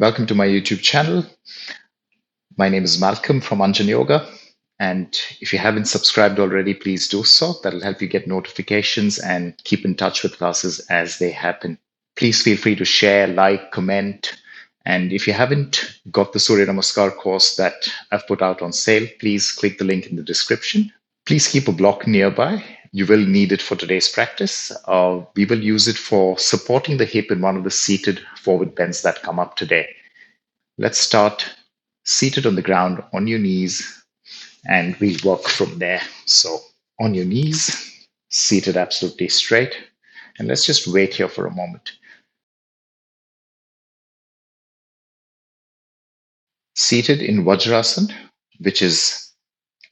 Welcome to my YouTube channel. My name is Malcolm from Hatha Yoga. And if you haven't subscribed already, please do so. That'll help you get notifications and keep in touch with classes as they happen. Please feel free to share, like, comment. And if you haven't got the Surya Namaskar course that I've put out on sale, please click the link in the description. Please keep a block nearby. You will need it for today's practice. We will use it for supporting the hip in one of the seated forward bends that come up today. Let's start seated on the ground on your knees and we'll work from there. So on your knees, seated absolutely straight. And let's just wait here for a moment. Seated in Vajrasana, which is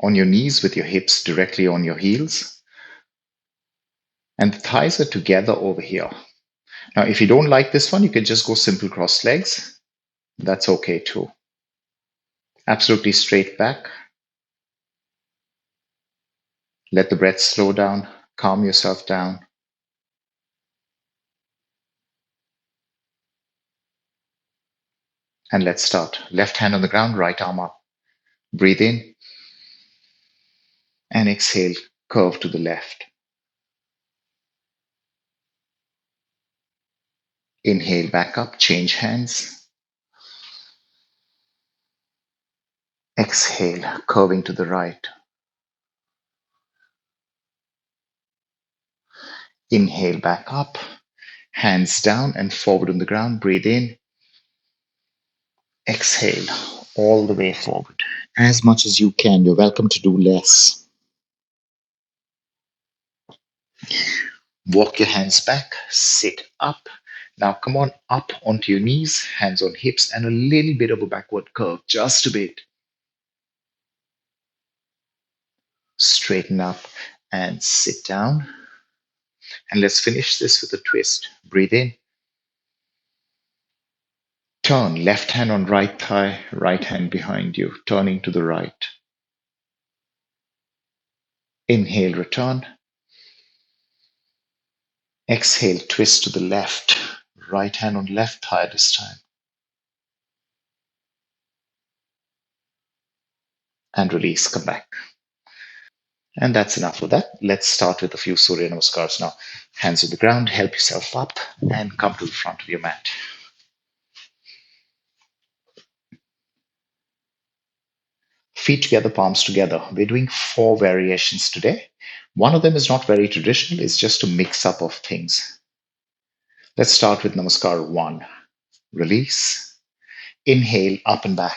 on your knees with your hips directly on your heels. And the thighs are together over here. Now, if you don't like this one, you can just go simple cross legs. That's okay too. Absolutely straight back. Let the breath slow down. Calm yourself down. And let's start. Left hand on the ground, right arm up. Breathe in and exhale, curve to the left. Inhale back up, change hands. Exhale, curving to the right. Inhale back up, hands down and forward on the ground. Breathe in. Exhale, all the way forward. As much as you can. You're welcome to do less. Walk your hands back, sit up. Now come on up onto your knees, hands on hips, and a little bit of a backward curve, just a bit. Straighten up and sit down. And let's finish this with a twist. Breathe in. Turn, left hand on right thigh, right hand behind you, turning to the right. Inhale, return. Exhale, twist to the left. Right hand on left thigh this time. And release, come back. And that's enough of that. Let's start with a few Surya Namaskars now. Hands on the ground, help yourself up and come to the front of your mat. Feet together, palms together. We're doing 4 variations today. One of them is not very traditional, it's just a mix up of things. Let's start with Namaskar 1. Release. Inhale, up and back.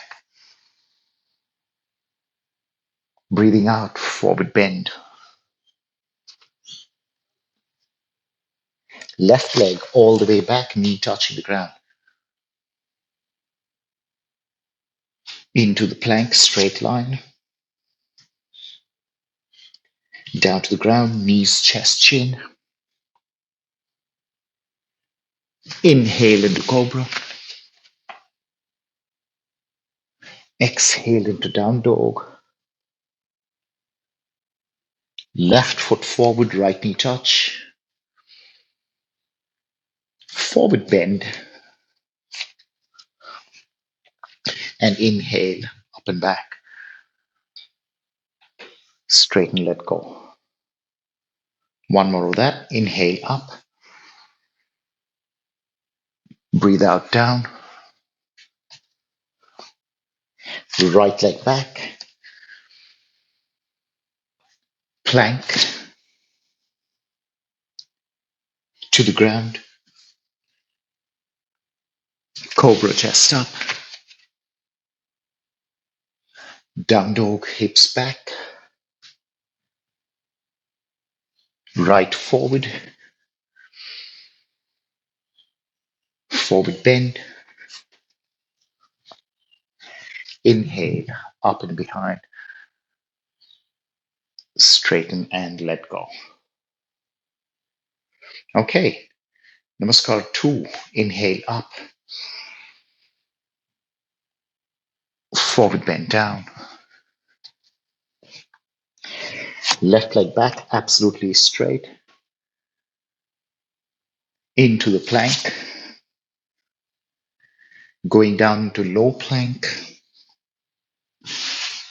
Breathing out, forward bend. Left leg all the way back, knee touching the ground. Into the plank, straight line. Down to the ground, knees, chest, chin. Inhale into cobra. Exhale into down dog. Left foot forward, right knee touch. Forward bend. And inhale, up and back. Straighten, let go. One more of that. Inhale up. Breathe out down. Right leg back. Plank. To the ground. Cobra, chest up. Down dog, hips back. Right forward. Forward bend. Inhale, up and behind. Straighten and let go. Okay. Namaskar 2. Inhale up. Forward bend down. Left leg back, absolutely straight. Into the plank. Going down into low plank,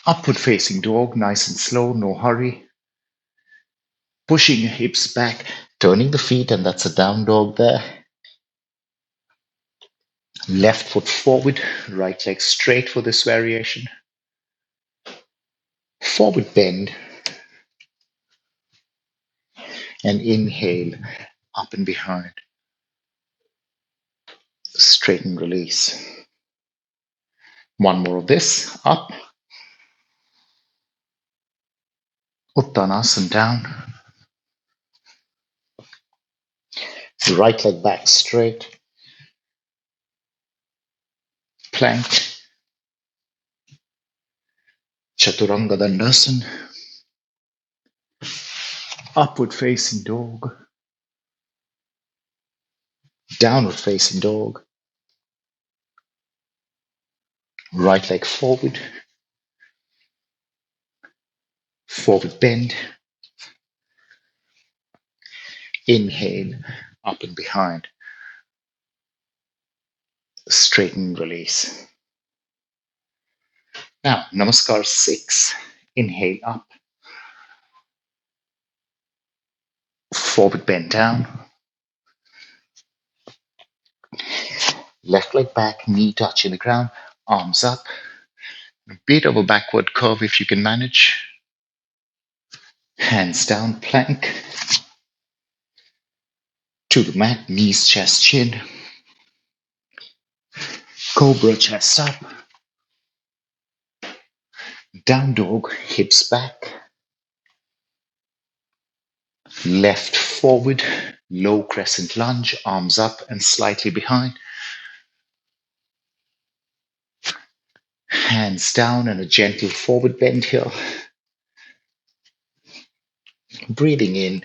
upward facing dog, nice and slow, no hurry. Pushing your hips back, turning the feet, and that's a down dog there. Left foot forward, right leg straight for this variation. Forward bend, and inhale, up and behind. Straighten, release. One more of this, up. Uttanasana down. Right leg back straight. Plank. Chaturanga Dandasana. Upward facing dog. Downward facing dog. Right leg forward. Forward bend. Inhale, up and behind. Straighten, release. Now, Namaskar 6. Inhale up. Forward bend down. Left leg back, knee touching the ground, arms up. A bit of a backward curve if you can manage. Hands down, plank. To the mat, knees, chest, chin. Cobra, chest up. Down dog, hips back. Left forward, low crescent lunge, arms up and slightly behind. Hands down and a gentle forward bend here. Breathing in,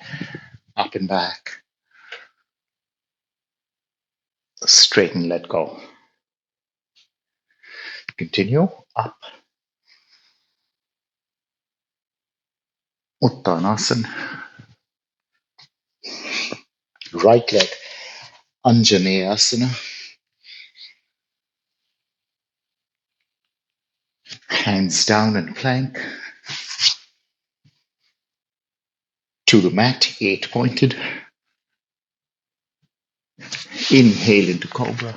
up and back. Straighten, let go. Continue, up. Uttanasana. Right leg, Anjaneyasana. Hands down and plank. To the mat, 8 pointed. Inhale into cobra.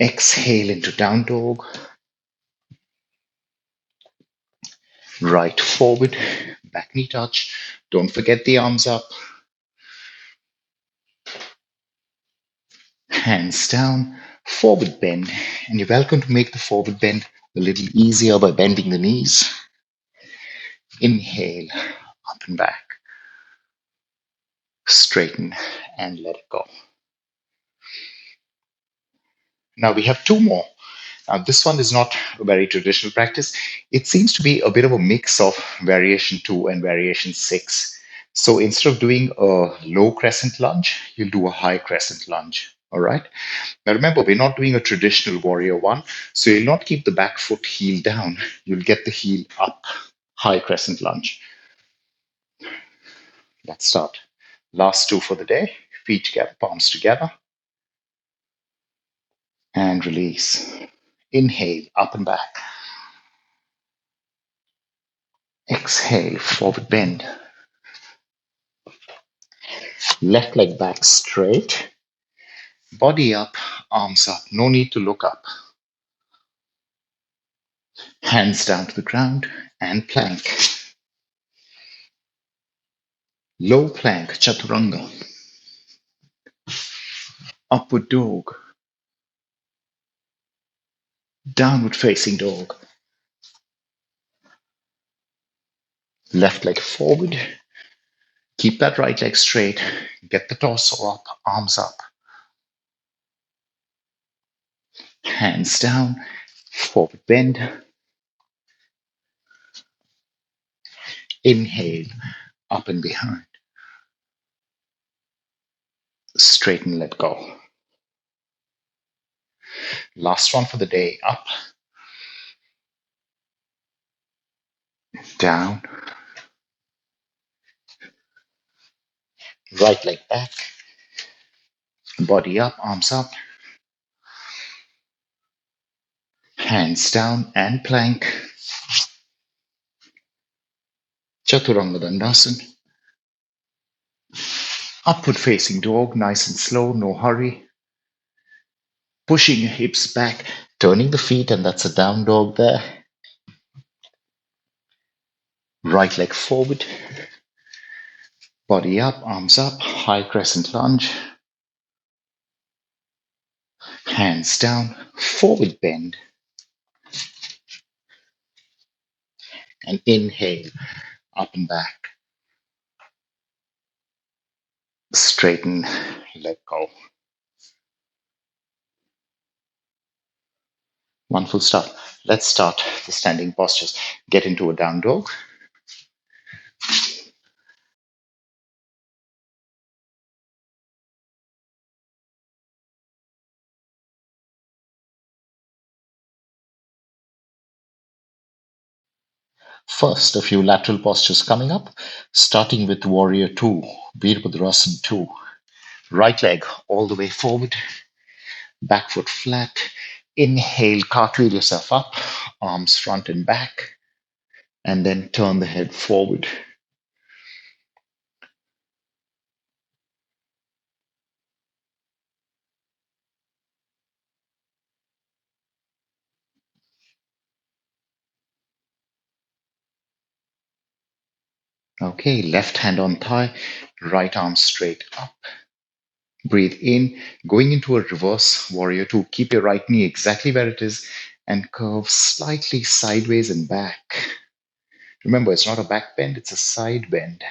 Exhale into down dog. Right forward, back knee touch. Don't forget the arms up. Hands down, forward bend. And you're welcome to make the forward bend a little easier by bending the knees. Inhale, up and back. Straighten and let it go. Now we have two more. This one is not a very traditional practice. It seems to be a bit of a mix of variation 2 and variation 6. So instead of doing a low crescent lunge, you'll do a high crescent lunge. All right. Now remember, we're not doing a traditional warrior 1. So you'll not keep the back foot heel down. You'll get the heel up. High crescent lunge. Let's start. Last 2 for the day. Feet together, palms together. And release. Inhale, up and back. Exhale, forward bend. Left leg back straight. Body up, arms up. No need to look up. Hands down to the ground and plank. Low plank, chaturanga. Upward dog. Downward facing dog. Left leg forward. Keep that right leg straight. Get the torso up, arms up. Hands down, forward bend. Inhale, up and behind. Straighten, let go. Last one for the day. Up, down. Right leg back. Body up, arms up, hands down and plank. Chaturanga Dandasana. Upward facing dog, nice and slow, no hurry. Pushing your hips back, turning the feet, and that's a down dog there. Right leg forward, body up, arms up, high crescent lunge. Hands down, forward bend, and inhale, up and back. Straighten, let go. One full stop. Let's start the standing postures. Get into a down dog. First, a few lateral postures coming up, starting with Warrior 2, Virabhadrasana 2. Right leg all the way forward, back foot flat. Inhale, cartwheel yourself up, arms front and back, and then turn the head forward. Okay, left hand on thigh, right arm straight up. Breathe in, going into a reverse warrior two. Keep your right knee exactly where it is and curve slightly sideways and back. Remember, it's not a back bend, it's a side bend.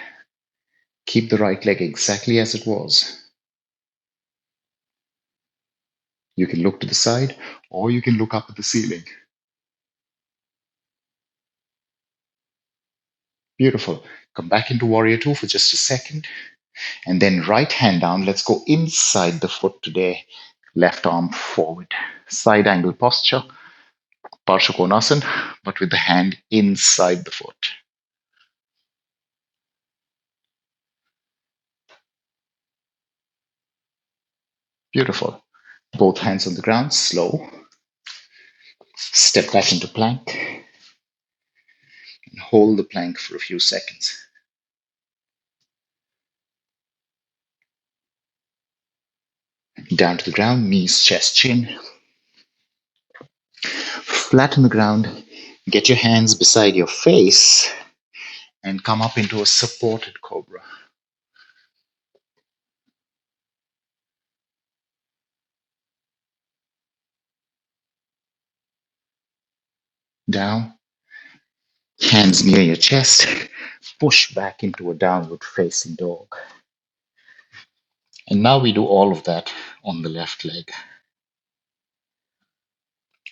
Keep the right leg exactly as it was. You can look to the side or you can look up at the ceiling. Beautiful. Come back into warrior two for just a second. And then right hand down. Let's go inside the foot today. Left arm forward. Side angle posture. Parshakonasana, but with the hand inside the foot. Beautiful. Both hands on the ground, slow. Step back into plank. And hold the plank for a few seconds. Down to the ground, knees, chest, chin. Flat on the ground. Get your hands beside your face and come up into a supported cobra. Down. Hands near your chest. Push back into a downward facing dog. And now we do all of that on the left leg.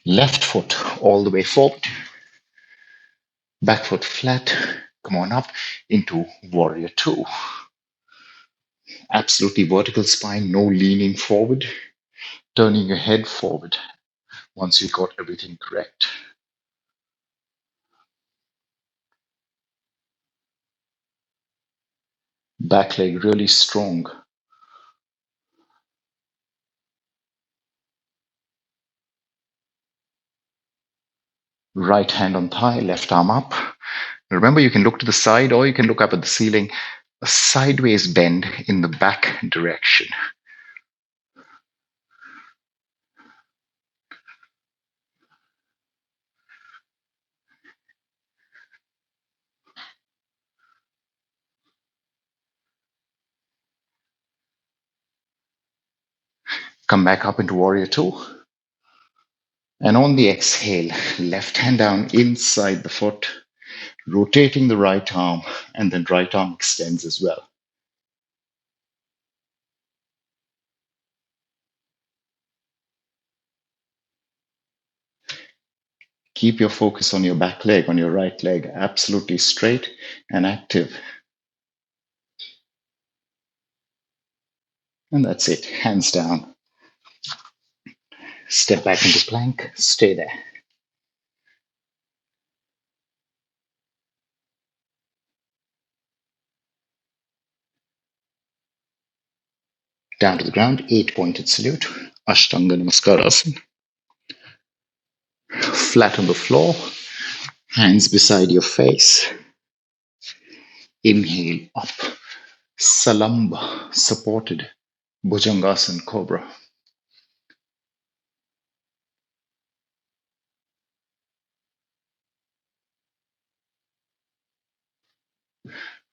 Left foot all the way forward. Back foot flat. Come on up into warrior two. Absolutely vertical spine, no leaning forward. Turning your head forward once you got everything correct. Back leg really strong. Right hand on thigh, left arm up. Remember, you can look to the side or you can look up at the ceiling. A sideways bend in the back direction. Come back up into warrior two. And on the exhale, left hand down inside the foot, rotating the right arm, and then right arm extends as well. Keep your focus on your back leg, on your right leg, absolutely straight and active. And that's it, hands down. Step back into plank, stay there. Down to the ground, 8 pointed salute, Ashtanga Namaskara. Flat on the floor, hands beside your face. Inhale up, Salamba, supported, Bhujangasana Cobra.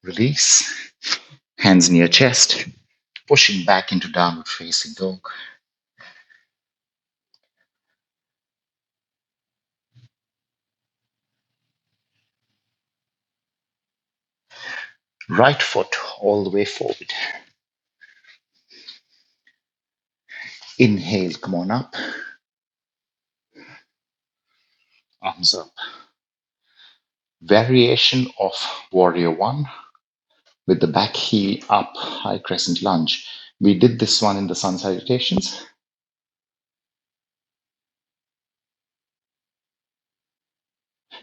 Release, hands near chest, pushing back into downward facing dog. Right foot all the way forward. Inhale, come on up, arms up. Variation of Warrior One with the back heel up, high crescent lunge. We did this one in the sun salutations.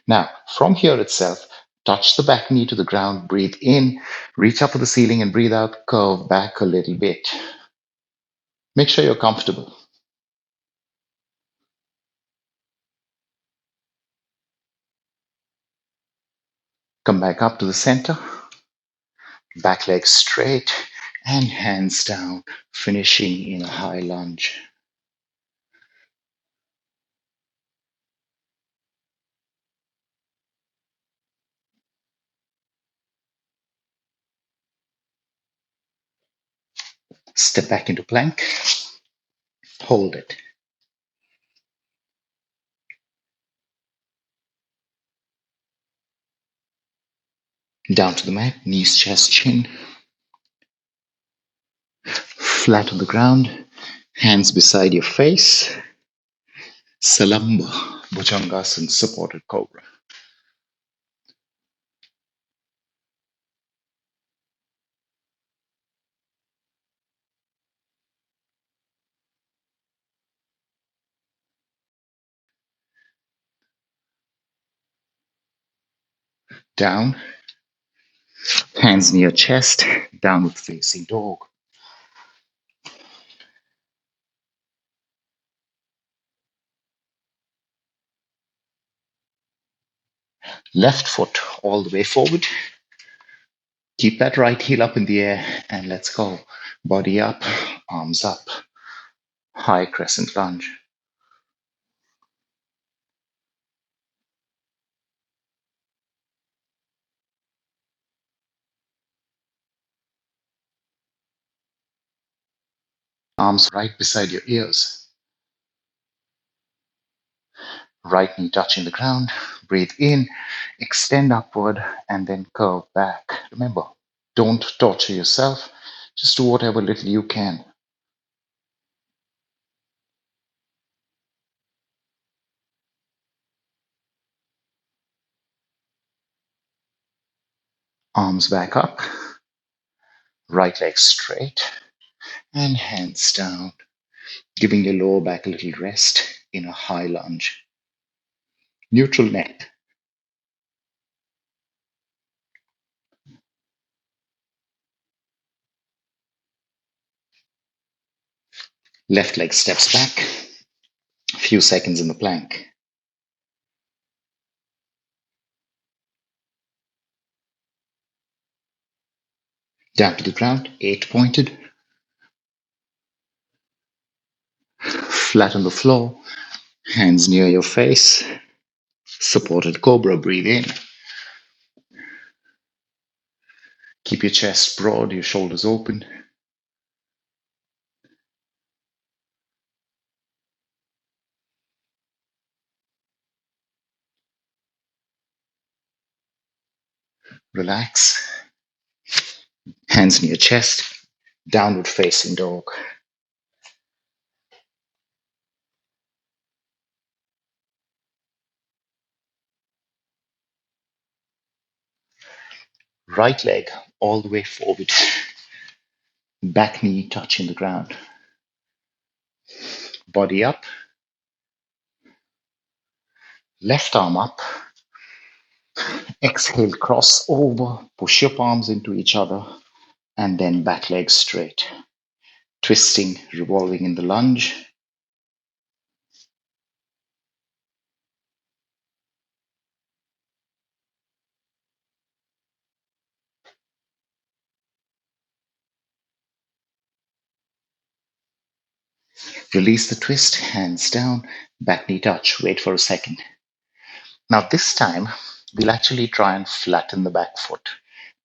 Now, from here itself, touch the back knee to the ground, breathe in, reach up to the ceiling and breathe out, curve back a little bit. Make sure you're comfortable. Come back up to the center, back leg straight and hands down, finishing in a high lunge. Step back into plank, hold it. Down to the mat, knees, chest, chin. Flat on the ground, hands beside your face. Salamba, Bhujangasana, supported cobra. Down, hands near chest, downward facing dog. Left foot all the way forward. Keep that right heel up in the air and let's go. Body up, arms up, high crescent lunge. Arms right beside your ears. Right knee touching the ground. Breathe in, extend upward, and then curve back. Remember, don't torture yourself. Just do whatever little you can. Arms back up, right leg straight, and hands down, giving your lower back a little rest in a high lunge. Neutral neck. Left leg steps back, a few seconds in the plank. Down to the ground, 8 pointed. Flat on the floor, hands near your face. Supported cobra, breathe in. Keep your chest broad, your shoulders open. Relax. Hands near chest, downward facing dog. Right leg all the way forward. Back knee touching the ground. Body up. Left arm up. Exhale, cross over. Push your palms into each other. And then back leg straight. twisting, revolving in the lunge. Release the twist, hands down, back knee touch. Wait for a second. Now, this time, we'll actually try and flatten the back foot.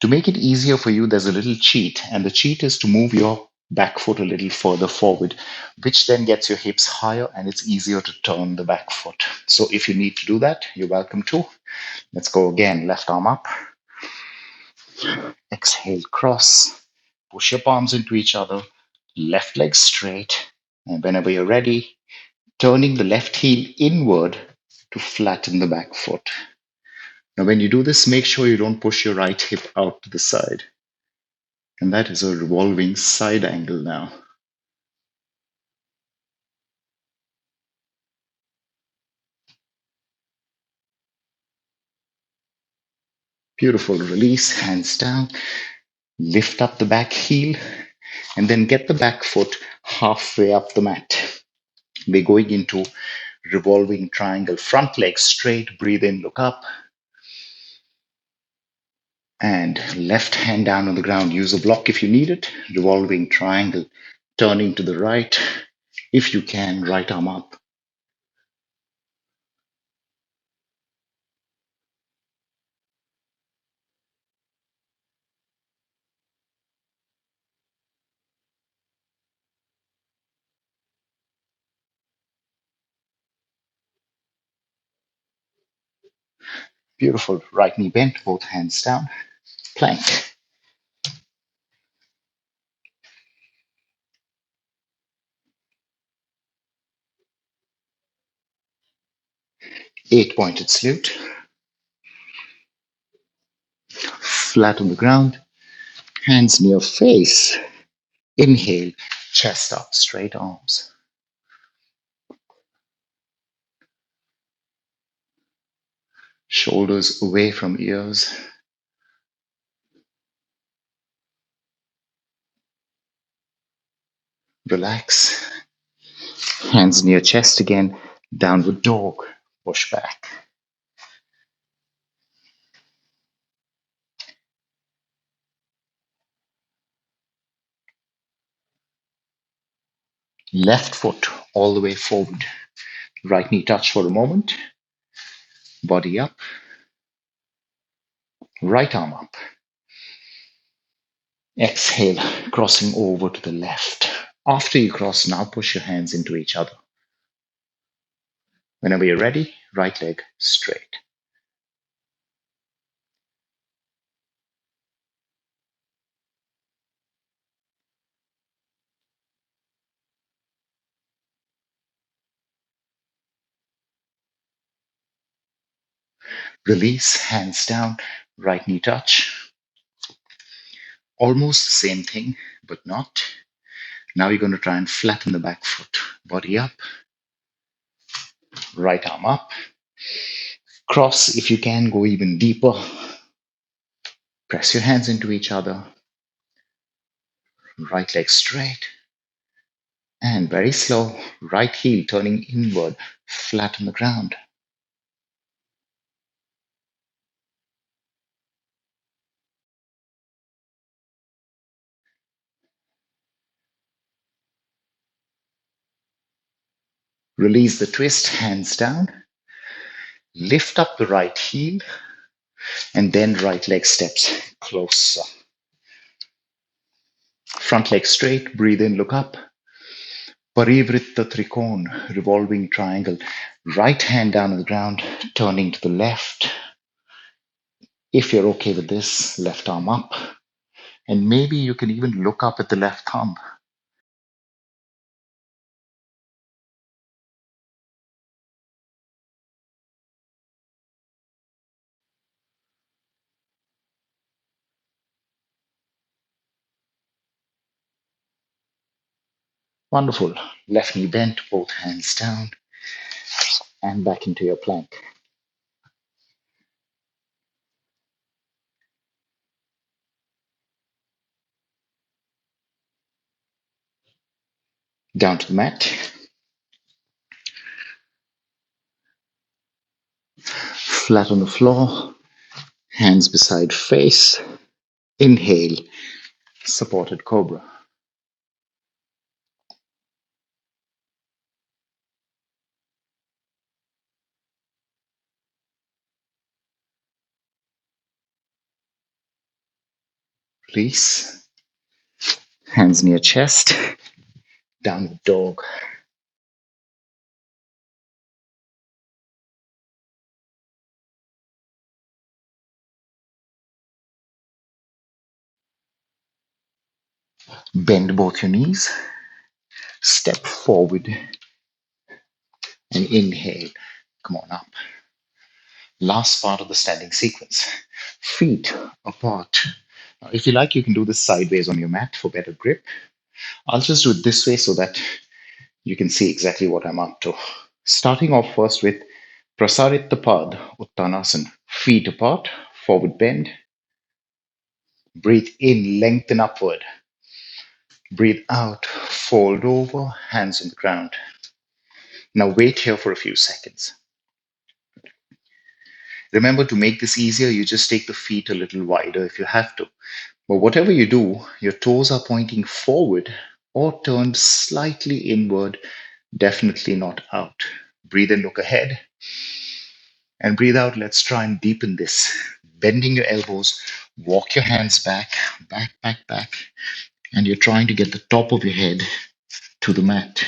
To make it easier for you, there's a little cheat, and the cheat is to move your back foot a little further forward, which then gets your hips higher and it's easier to turn the back foot. So, if you need to do that, you're welcome to. Let's go again. Left arm up, exhale, cross, push your palms into each other, left leg straight, and whenever you're ready, turning the left heel inward to flatten the back foot. Now, when you do this, make sure you don't push your right hip out to the side. And that is a revolving side angle now. Beautiful. Release, hands down, lift up the back heel, and then get the back foot halfway up the mat. We're going into revolving triangle. Front leg straight, breathe in, look up. And left hand down on the ground. Use a block if you need it. Revolving triangle, turning to the right. If you can, right arm up. Beautiful. Right knee bent, both hands down. Plank. 8-pointed salute. Flat on the ground. Hands near face. Inhale, chest up, straight arms. Shoulders away from ears. Relax. Hands near chest again. Downward dog. Push back. Left foot all the way forward. Right knee touch for a moment. Body up. Right arm up. Exhale, crossing over to the left. After you cross, now push your hands into each other. Whenever you're ready, right leg straight. Release, hands down, right knee touch. Almost the same thing, but not. Now you're going to try and flatten the back foot. Body up, right arm up. Cross if you can, go even deeper. Press your hands into each other. Right leg straight. And very slow, right heel turning inward, flat on the ground. Release the twist, hands down. Lift up the right heel, and then right leg steps closer. Front leg straight, breathe in, look up. Parivritta Trikon, revolving triangle. Right hand down on the ground, turning to the left. If you're okay with this, left arm up. And maybe you can even look up at the left thumb. Wonderful. Left knee bent, both hands down, and back into your plank. Down to the mat. Flat on the floor. Hands beside face. Inhale. Supported cobra. Release. Hands near chest. Downward dog. Bend both your knees. Step forward and inhale. Come on up. Last part of the standing sequence. Feet apart. Now, if you like, you can do this sideways on your mat for better grip. I'll just do it this way so that you can see exactly what I'm up to. Starting off first with Prasaritapad Uttanasana. Feet apart, forward bend. Breathe in, lengthen upward. Breathe out, fold over, hands on the ground. Now wait here for a few seconds. Remember, to make this easier, you just take the feet a little wider if you have to. But whatever you do, your toes are pointing forward or turned slightly inward, definitely not out. Breathe in, look ahead, and breathe out. Let's try and deepen this. Bending your elbows, walk your hands back, back, back, back, and you're trying to get the top of your head to the mat.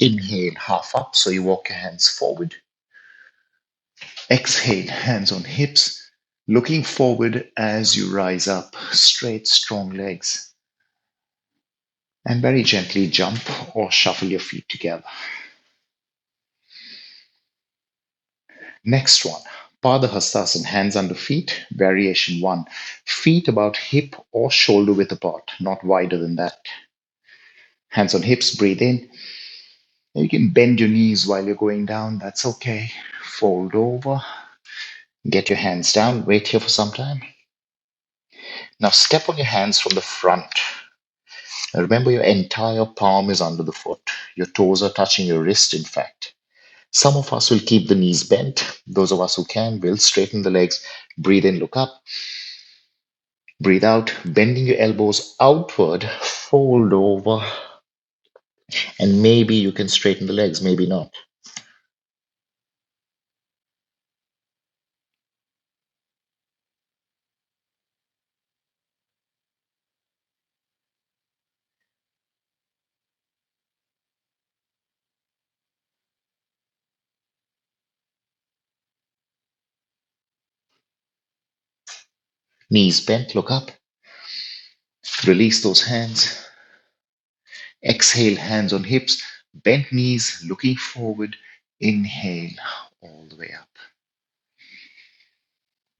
Inhale, half up, so you walk your hands forward. Exhale, hands on hips, looking forward as you rise up. Straight, strong legs. And very gently jump or shuffle your feet together. Next one, Padahastasana, hands under feet, variation one. Feet about hip or shoulder width apart, not wider than that. Hands on hips, breathe in. You can bend your knees while you're going down, that's okay. Fold over, get your hands down, wait here for some time. Now step on your hands from the front. Now remember, your entire palm is under the foot. Your toes are touching your wrist, in fact. Some of us will keep the knees bent. Those of us who can will straighten the legs. Breathe in, look up. Breathe out, bending your elbows outward, fold over, and maybe you can straighten the legs, maybe not. Knees bent, look up. Release those hands. Exhale, hands on hips, bent knees, looking forward. Inhale, all the way up.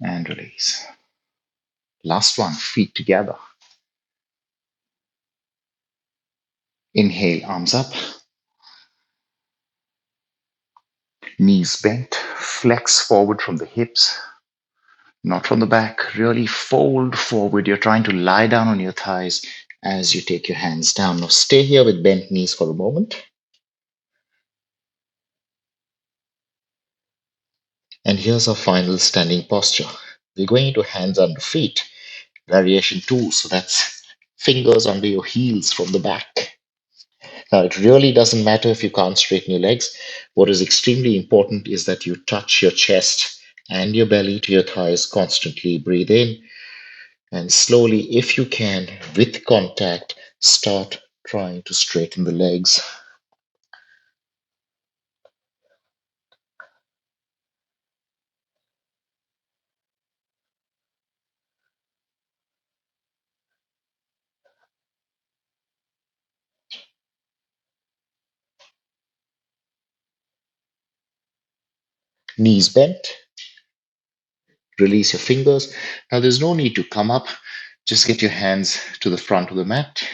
And release. Last one, feet together. Inhale, arms up. Knees bent, flex forward from the hips, not from the back. Really fold forward. You're trying to lie down on your thighs as you take your hands down. Now stay here with bent knees for a moment. And here's our final standing posture. We're going into hands under feet, variation two. So that's fingers under your heels from the back. Now, it really doesn't matter if you can't straighten your legs. What is extremely important is that you touch your chest and your belly to your thighs constantly. Breathe in and slowly, if you can, with contact, start trying to straighten the legs. Knees bent, release your fingers. Now, there's no need to come up. Just get your hands to the front of the mat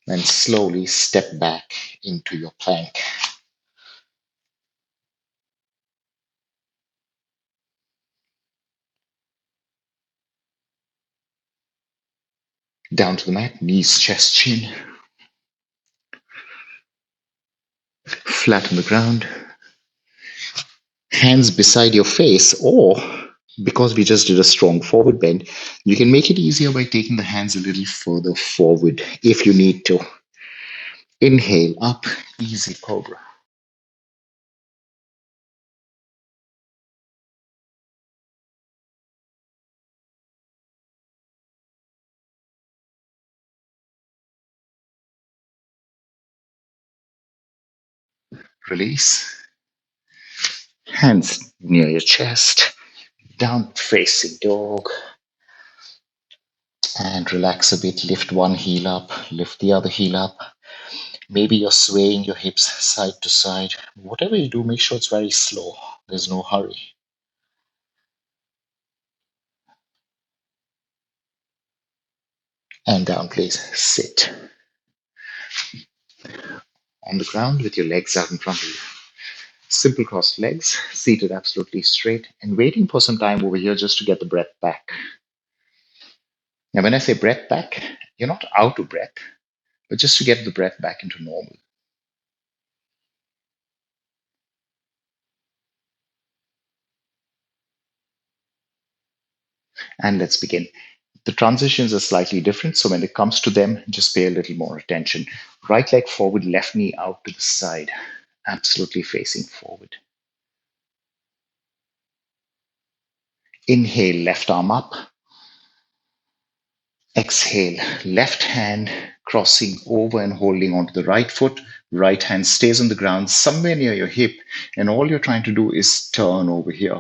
and slowly step back into your plank. Down to the mat, knees, chest, chin, flat on the ground, hands beside your face, or because we just did a strong forward bend, you can make it easier by taking the hands a little further forward if you need to. Inhale up, easy cobra. Release. Hands near your chest, down facing dog, and relax a bit. Lift one heel up, lift the other heel up. Maybe you're swaying your hips side to side. Whatever you do, make sure it's very slow. There's no hurry. And down, please. Sit on the ground with your legs out in front of you. Simple crossed legs, seated absolutely straight, and waiting for some time over here just to get the breath back. Now, when I say breath back, you're not out of breath, but just to get the breath back into normal. And let's begin. The transitions are slightly different, so when it comes to them, just pay a little more attention. Right leg forward, left knee out to the side, absolutely facing forward. Inhale, left arm up. Exhale, left hand crossing over and holding onto the right foot. Right hand stays on the ground somewhere near your hip, and all you're trying to do is turn over here.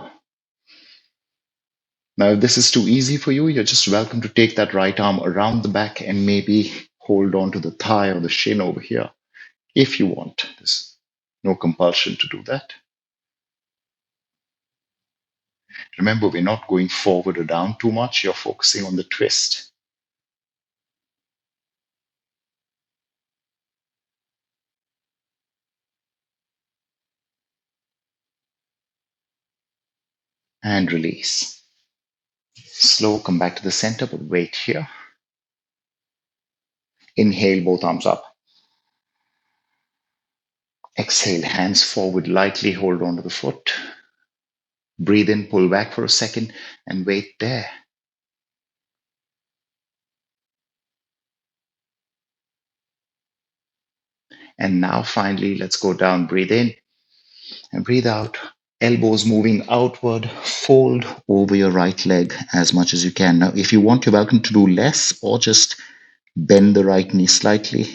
Now, if this is too easy for you, you're just welcome to take that right arm around the back and maybe hold on to the thigh or the shin over here if you want. There's no compulsion to do that. Remember, we're not going forward or down too much. You're focusing on the twist. And release. Slow, come back to the center, but wait here. Inhale, both arms up. Exhale, hands forward, lightly hold on to the foot. Breathe in, pull back for a second, and wait there. And now finally, let's go down. Breathe in and breathe out. Elbows moving outward, fold over your right leg as much as you can. Now, if you want, you're welcome to do less or just bend the right knee slightly.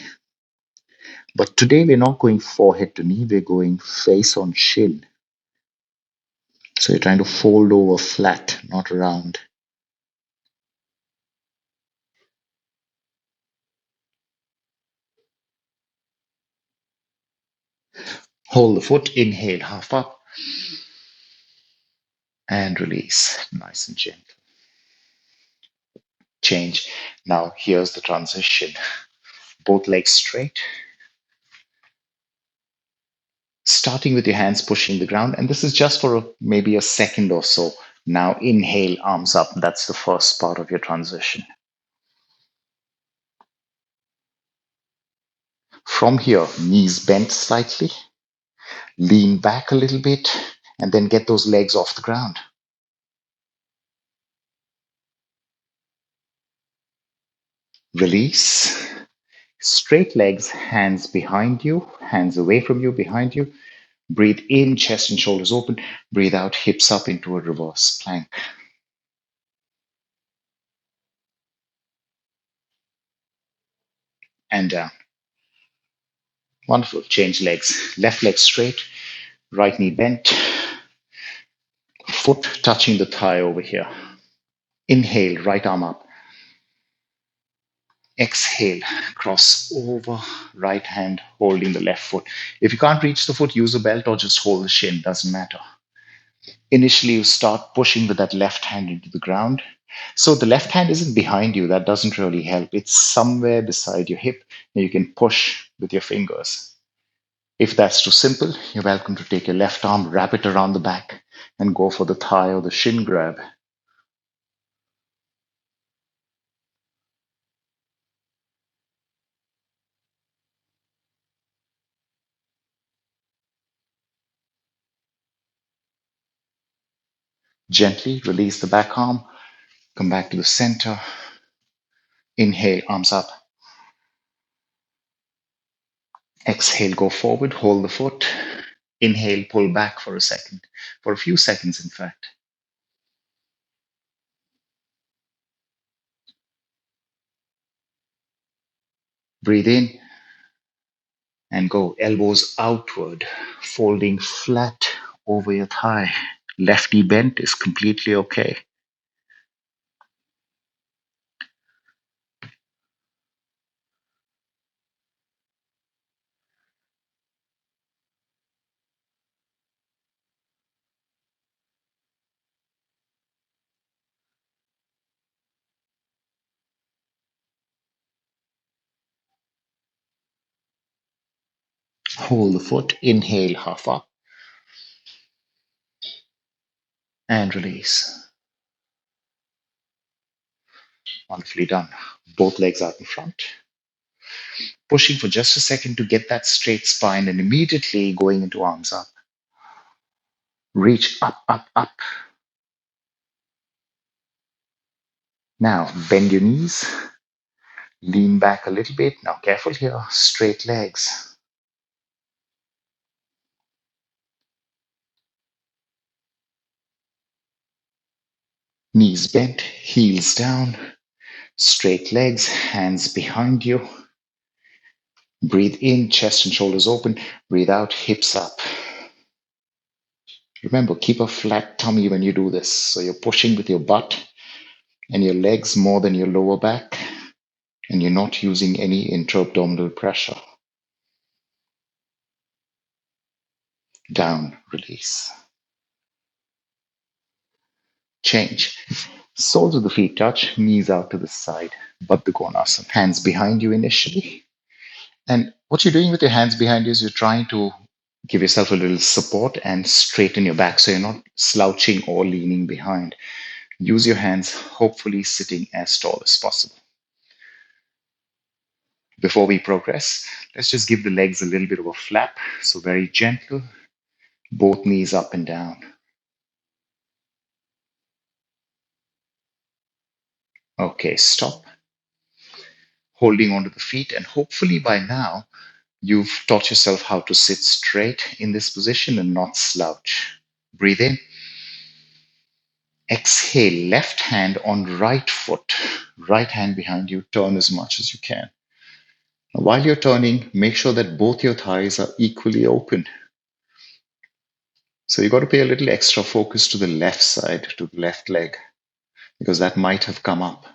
But today we're not going forehead to knee, we're going face on shin. So you're trying to fold over flat, not round. Hold the foot, inhale, half up, and release. Nice and gentle. Change. Now here's the transition. Both legs straight. Starting with your hands pushing the ground, and this is just for maybe a second or so. Now inhale, arms up. That's the first part of your transition. From here, knees bent slightly, lean back a little bit, and then get those legs off the ground. Release. Straight legs, hands behind you, hands away from you, behind you. Breathe in, chest and shoulders open. Breathe out, hips up into a reverse plank. And down. Wonderful. Change legs. Left leg straight, right knee bent, foot touching the thigh over here. Inhale, right arm up. Exhale, cross over, right hand holding the left foot. If you can't reach the foot, use a belt or just hold the shin, doesn't matter. Initially, you start pushing with that left hand into the ground. So the left hand isn't behind you. That doesn't really help. It's somewhere beside your hip, and you can push with your fingers. If that's too simple, you're welcome to take your left arm, wrap it around the back, and go for the thigh or the shin grab. Gently release the back arm, come back to the center. Inhale, arms up. Exhale, go forward, hold the foot. Inhale, pull back for a second, for a few seconds, in fact. Breathe in and go elbows outward, folding flat over your thigh. Left knee bent is completely okay. Hold the foot, inhale, half up, and release. Wonderfully done. Both legs out in front. Pushing for just a second to get that straight spine and immediately going into arms up. Reach up, up, up. Now bend your knees, lean back a little bit. Now careful here, straight legs. Knees bent, heels down, straight legs, hands behind you. Breathe in, chest and shoulders open. Breathe out, hips up. Remember, keep a flat tummy when you do this. So you're pushing with your butt and your legs more than your lower back, and you're not using any intra-abdominal pressure. Down, release. Change. Soles of the feet touch, knees out to the side. Baddha Konasana. Hands behind you initially. And what you're doing with your hands behind you is you're trying to give yourself a little support and straighten your back so you're not slouching or leaning behind. Use your hands, hopefully sitting as tall as possible. Before we progress, let's just give the legs a little bit of a flap. So very gentle, both knees up and down. Okay, stop. Holding onto the feet, and hopefully by now you've taught yourself how to sit straight in this position and not slouch. Breathe in. Exhale, left hand on right foot, right hand behind you. Turn as much as you can. Now, while you're turning, make sure that both your thighs are equally open. So you got to pay a little extra focus to the left side, to the left leg, because that might have come up.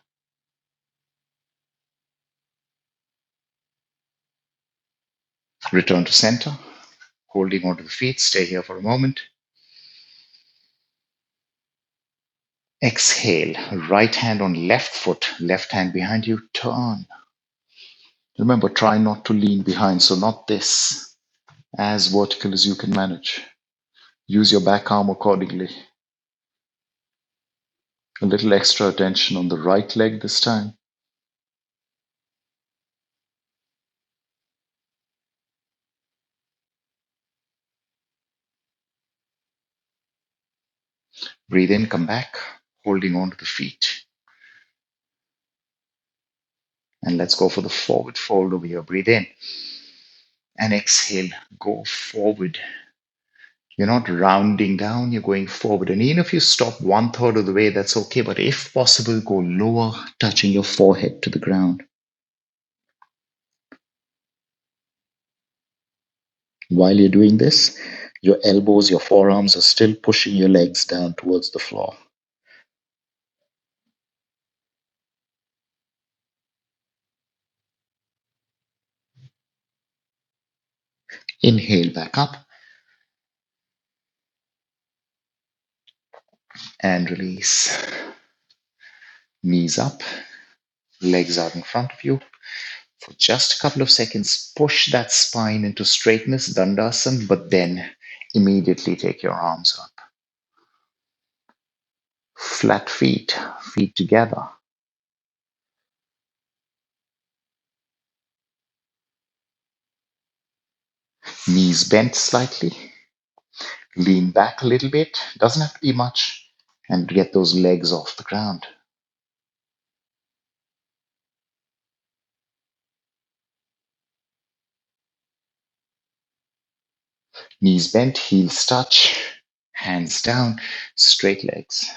Return to center, holding onto the feet. Stay here for a moment. Exhale, right hand on left foot, left hand behind you. Turn. Remember, try not to lean behind, so not this, as vertical as you can manage. Use your back arm accordingly. A little extra attention on the right leg this time. Breathe in, come back, holding on to the feet. And let's go for the forward fold over here. Breathe in and exhale. Go forward. You're not rounding down, you're going forward. And even if you stop 1/3 of the way, that's okay. But if possible, go lower, touching your forehead to the ground. While you're doing this, your elbows, your forearms are still pushing your legs down towards the floor. Inhale back up and release. Knees up, legs out in front of you. For just a couple of seconds, push that spine into straightness, Dandasana, but then immediately take your arms up. Flat feet, feet together. Knees bent slightly. Lean back a little bit. Doesn't have to be much. And get those legs off the ground. Knees bent, heels touch, hands down, straight legs.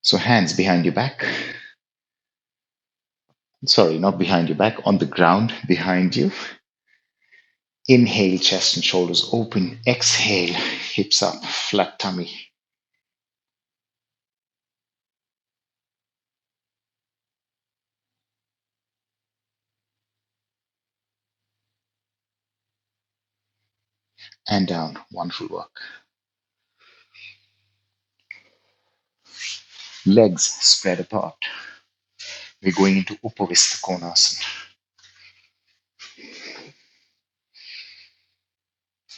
So hands behind your back. Sorry, not behind your back, on the ground behind you. Inhale, chest and shoulders open. Exhale, hips up, flat tummy. And down. Wonderful work. Legs spread apart. We're going into Upavistha Konasana.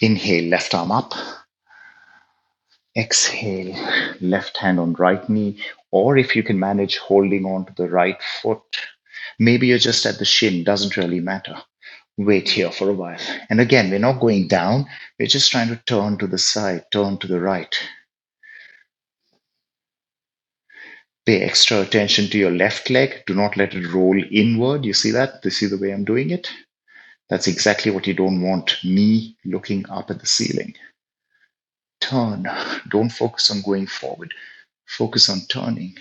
Inhale, left arm up. Exhale, left hand on right knee, or if you can manage holding on to the right foot. Maybe you're just at the shin, doesn't really matter. Wait here for a while. And again, we're not going down, we're just trying to turn to the side, turn to the right. Pay extra attention to your left leg. Do not let it roll inward. You see that? You see the way I'm doing it? That's exactly what you don't want. Me looking up at the ceiling. Turn. Don't focus on going forward. Focus on turning.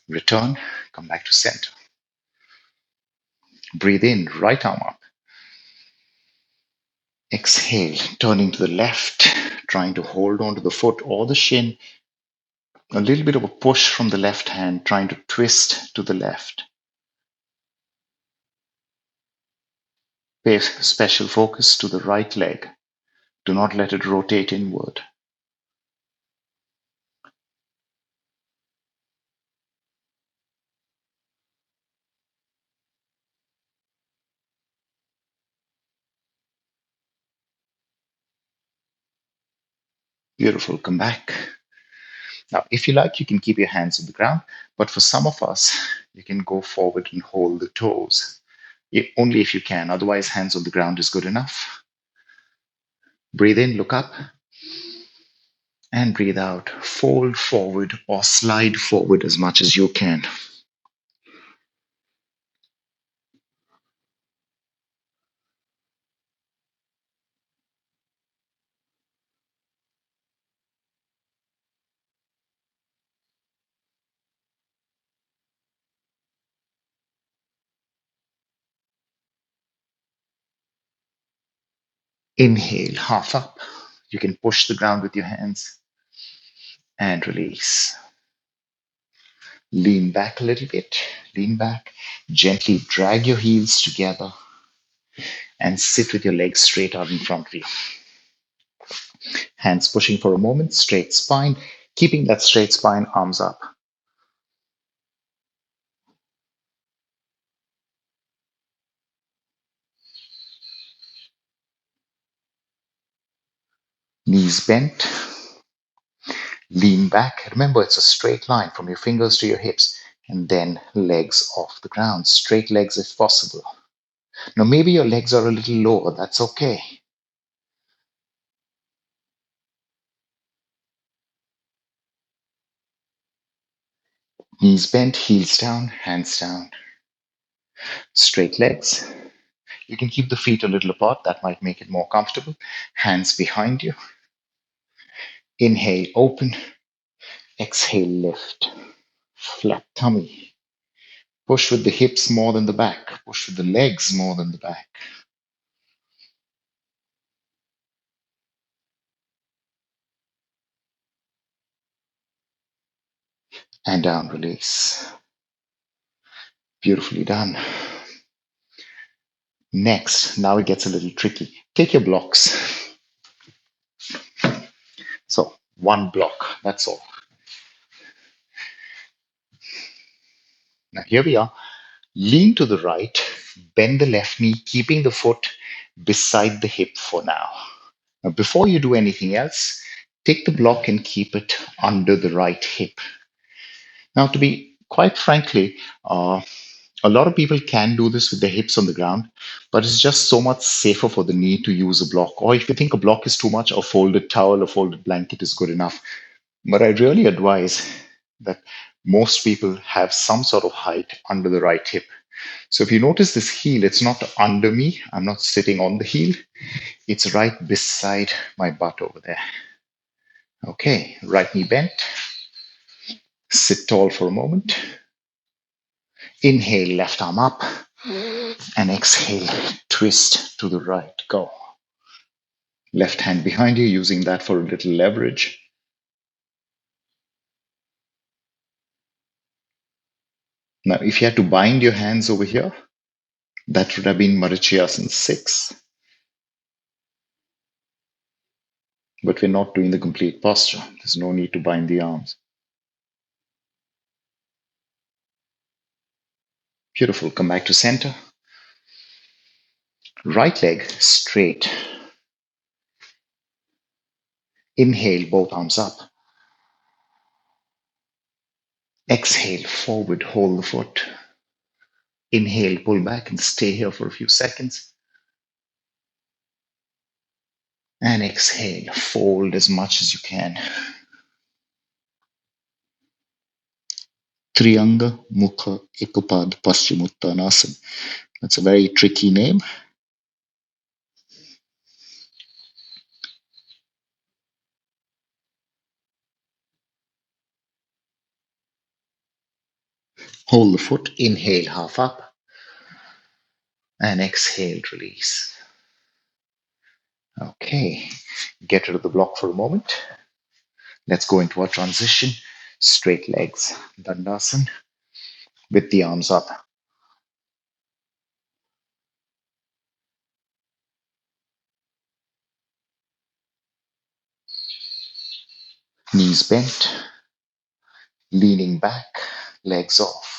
Return. Come back to center. Breathe in. Right arm up. Exhale. Turning to the left. Trying to hold on to the foot or the shin. A little bit of a push from the left hand. Trying to twist to the left. Pay special focus to the right leg. Do not let it rotate inward. Beautiful. Come back. Now, if you like, you can keep your hands on the ground, but for some of us, you can go forward and hold the toes. Only if you can. Otherwise, hands on the ground is good enough. Breathe in, look up, and breathe out. Fold forward or slide forward as much as you can. Inhale, half up. You can push the ground with your hands and release. Lean back a little bit. Lean back. Gently drag your heels together and sit with your legs straight out in front of you. Hands pushing for a moment, straight spine. Keeping that straight spine, arms up. Knees bent. Lean back. Remember, it's a straight line from your fingers to your hips, and then legs off the ground. Straight legs if possible. Now, maybe your legs are a little lower. That's okay. Knees bent, heels down, hands down. Straight legs. You can keep the feet a little apart. That might make it more comfortable. Hands behind you. Inhale, open. Exhale, lift. Flat tummy. Push with the hips more than the back. Push with the legs more than the back. And down, release. Beautifully done. Next, now it gets a little tricky. Take your blocks. One block, that's all. Now here we are. Lean to the right, bend the left knee, keeping the foot beside the hip for now. Now, before you do anything else, take the block and keep it under the right hip. Now, to be quite frankly, a lot of people can do this with their hips on the ground, but it's just so much safer for the knee to use a block. Or if you think a block is too much, a folded towel, a folded blanket is good enough. But I really advise that most people have some sort of height under the right hip. So if you notice this heel, it's not under me. I'm not sitting on the heel. It's right beside my butt over there. Okay, right knee bent. Sit tall for a moment. Inhale, left arm up. And exhale, twist to the right. Go. Left hand behind you, using that for a little leverage. Now, if you had to bind your hands over here, that would have been Marichyasan 6. But we're not doing the complete posture. There's no need to bind the arms. Beautiful. Come back to center. Right leg straight. Inhale, both arms up. Exhale, forward, hold the foot. Inhale, pull back and stay here for a few seconds. And exhale, fold as much as you can. Triyanga Mukha Ekapad Paschimottanasana. That's a very tricky name. Hold the foot, inhale half up, and exhale, release. Okay, get rid of the block for a moment. Let's go into our transition. Straight legs, Dandasana, with the arms up. Knees bent, leaning back, legs off.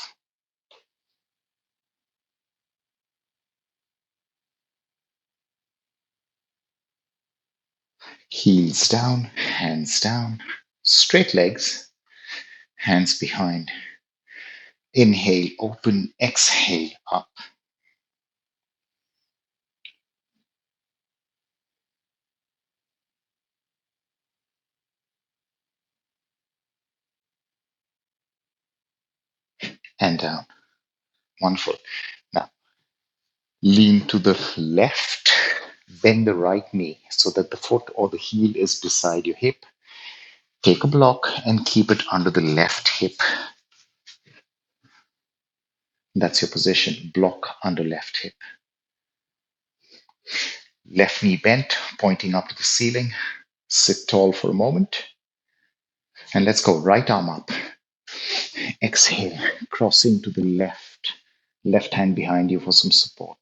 Heels down, hands down. Straight legs, hands behind. Inhale, open, exhale, up. And down. Wonderful. Now, lean to the left, bend the right knee so that the foot or the heel is beside your hip. Take a block and keep it under the left hip. That's your position. Block under left hip. Left knee bent, pointing up to the ceiling. Sit tall for a moment. And let's go. Right arm up. Exhale, crossing to the left. Left hand behind you for some support.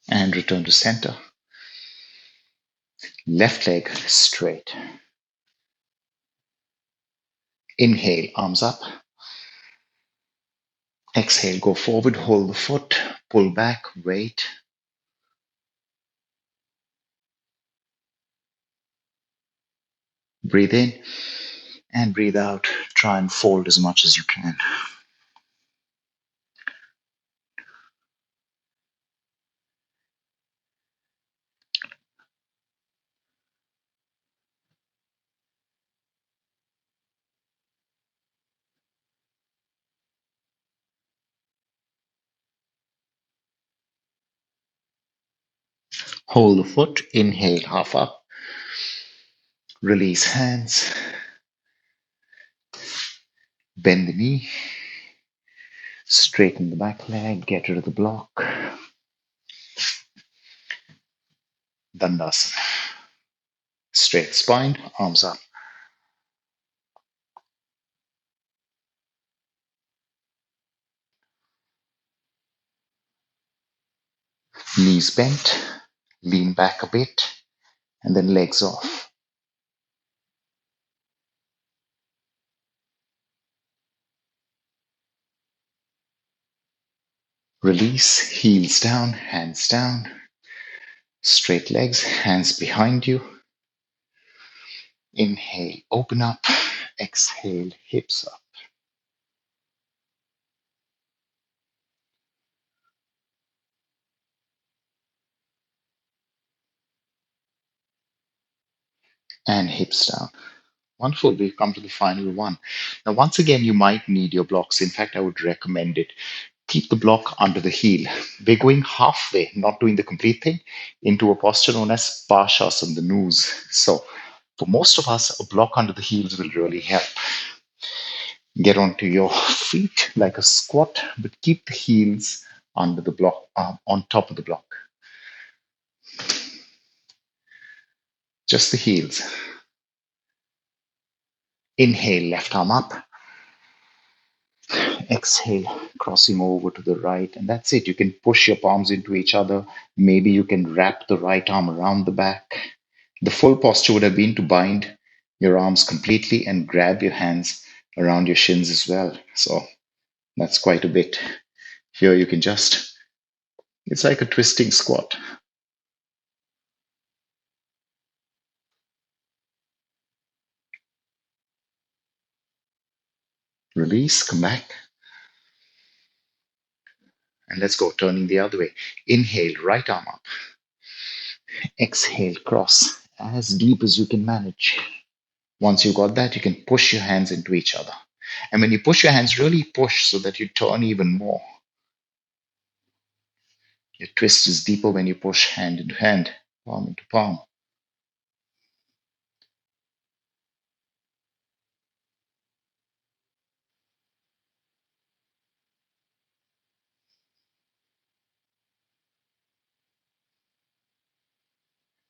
And return to center. Left leg straight. Inhale, arms up. Exhale, go forward, hold the foot, pull back, wait. Breathe in and breathe out. Try and fold as much as you can. Hold the foot, inhale, half up. Release hands. Bend the knee. Straighten the back leg, get rid of the block. Dandasana. Straight spine, arms up. Knees bent, lean back a bit, and then legs off. Release, heels down, hands down. Straight legs, hands behind you. Inhale, open up. Exhale, hips up. And hips down. Wonderful. We've come to the final one. Now, once again, you might need your blocks. In fact, I would recommend it. Keep the block under the heel. We're going halfway, not doing the complete thing, into a posture known as Parshasana, the noose. So, for most of us, a block under the heels will really help. Get onto your feet like a squat, but keep the heels under the block, on top of the block. Just the heels. Inhale, left arm up. Exhale, crossing over to the right. And that's it. You can push your palms into each other. Maybe you can wrap the right arm around the back. The full posture would have been to bind your arms completely and grab your hands around your shins as well. So that's quite a bit. Here you can just, it's like a twisting squat. Release, come back. And let's go, turning the other way. Inhale, right arm up. Exhale, cross as deep as you can manage. Once you got that, you can push your hands into each other. And when you push your hands, really push so that you turn even more. Your twist is deeper when you push hand into hand, palm into palm.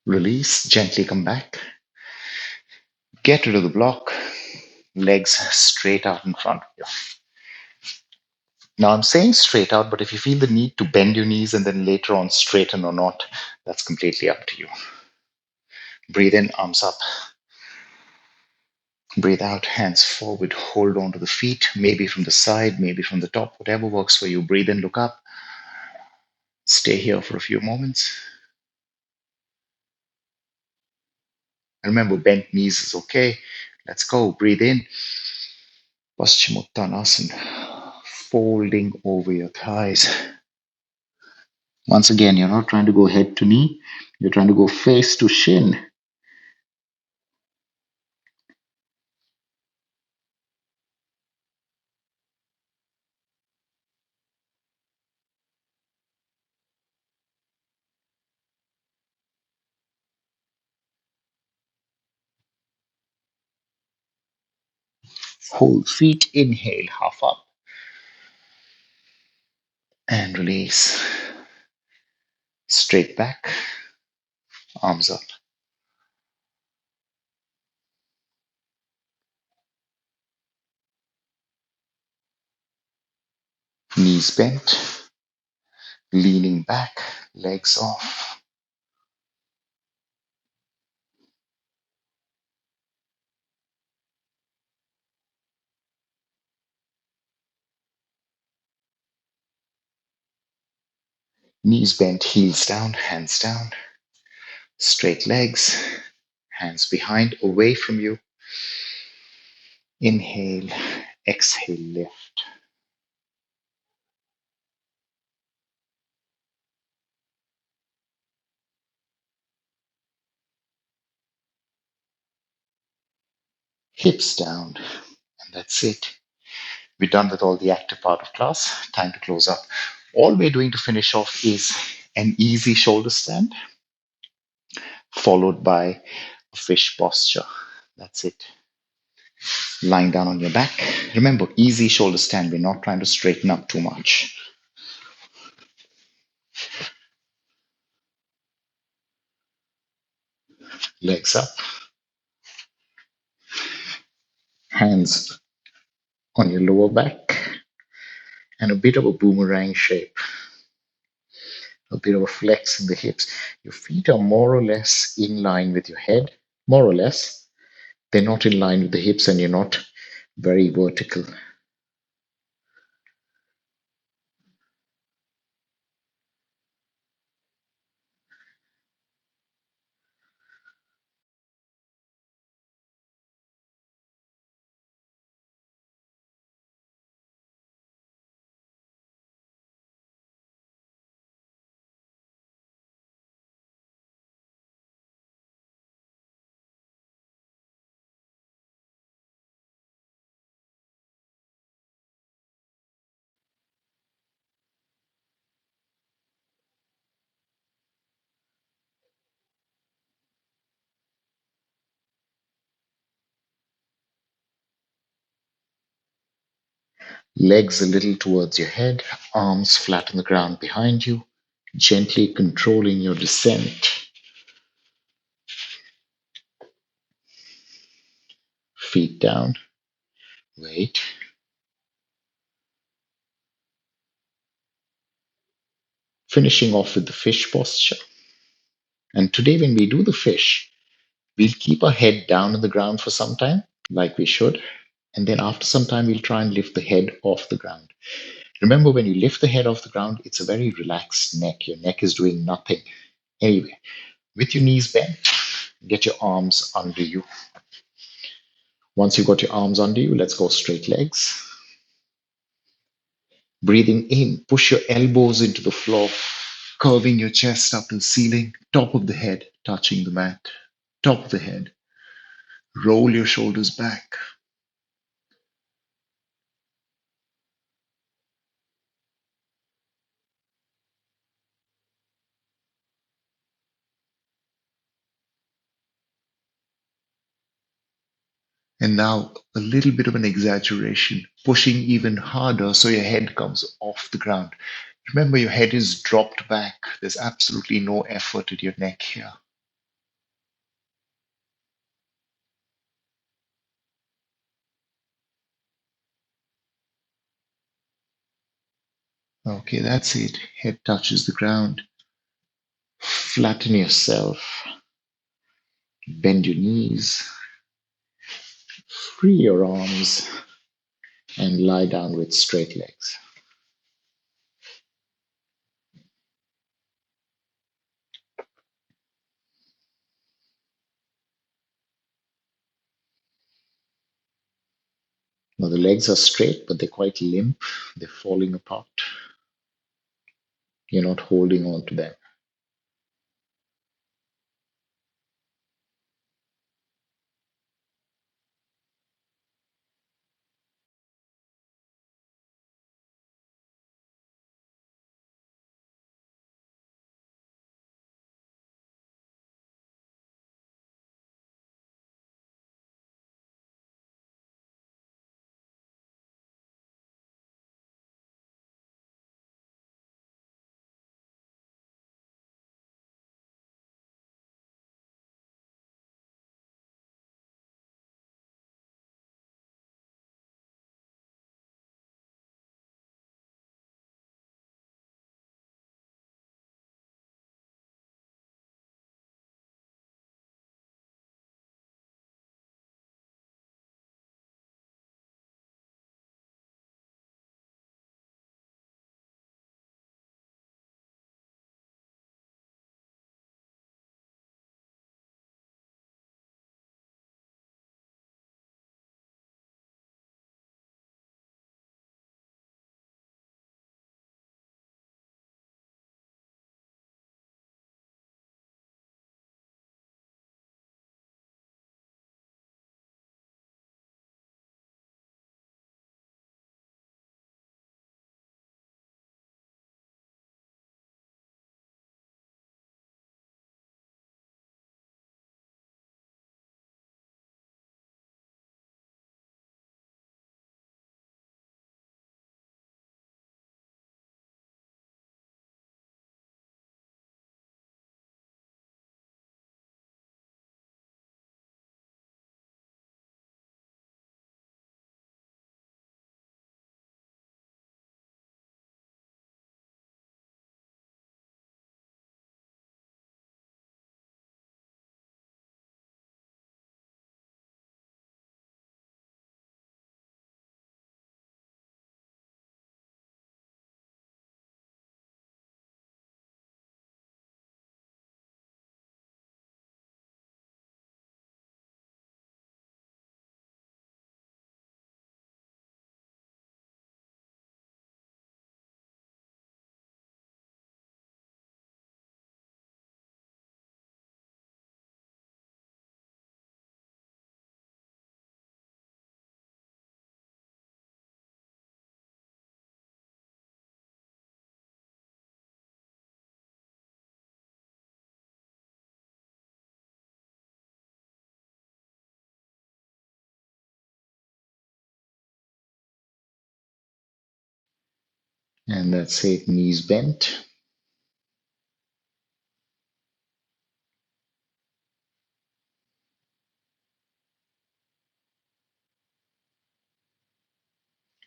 Release, gently come back. Get rid of the block. Legs straight out in front of you. Now I'm saying straight out, but if you feel the need to bend your knees and then later on straighten or not, that's completely up to you. Breathe in, arms up. Breathe out, hands forward. Hold on to the feet, maybe from the side, maybe from the top, whatever works for you. Breathe in, look up. Stay here for a few moments. And remember, bent knees is okay. Let's go. Breathe in. Paschimottanasana. Folding over your thighs. Once again, you're not trying to go head to knee. You're trying to go face to shin. Hold feet. Inhale, half up. And release. Straight back. Arms up. Knees bent. Leaning back. Legs off. Knees bent, heels down, hands down. Straight legs. Hands behind, away from you. Inhale. Exhale, lift. Hips down. And that's it. We're done with all the active part of class. Time to close up. All we're doing to finish off is an easy shoulder stand, followed by a fish posture. That's it. Lying down on your back. Remember, easy shoulder stand. We're not trying to straighten up too much. Legs up, hands on your lower back, and a bit of a boomerang shape, a bit of a flex in the hips. Your feet are more or less in line with your head, more or less. They're not in line with the hips, and you're not very vertical. Legs a little towards your head, arms flat on the ground behind you, gently controlling your descent. Feet down. Wait. Finishing off with the fish posture. And today, when we do the fish, we'll keep our head down on the ground for some time, like we should. And then after some time, we'll try and lift the head off the ground. Remember, when you lift the head off the ground, it's a very relaxed neck. Your neck is doing nothing. Anyway, with your knees bent, get your arms under you. Once you've got your arms under you, let's go straight legs. Breathing in, push your elbows into the floor, curving your chest up to the ceiling, top of the head touching the mat, top of the head. Roll your shoulders back. And now a little bit of an exaggeration, pushing even harder so your head comes off the ground. Remember, your head is dropped back. There's absolutely no effort at your neck here. Okay, that's it. Head touches the ground. Flatten yourself. Bend your knees. Free your arms and lie down with straight legs. Now the legs are straight, but they're quite limp. They're falling apart. You're not holding on to them. And that's it, knees bent.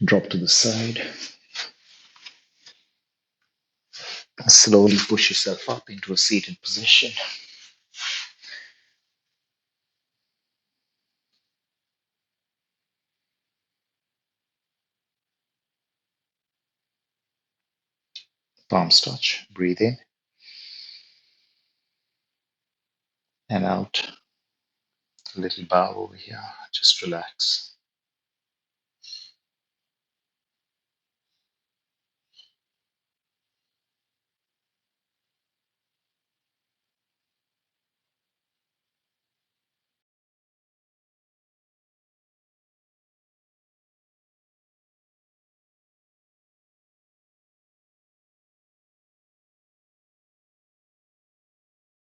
Drop to the side. Slowly push yourself up into a seated position. Palms touch. Breathe in and out. A little bow over here. Just relax.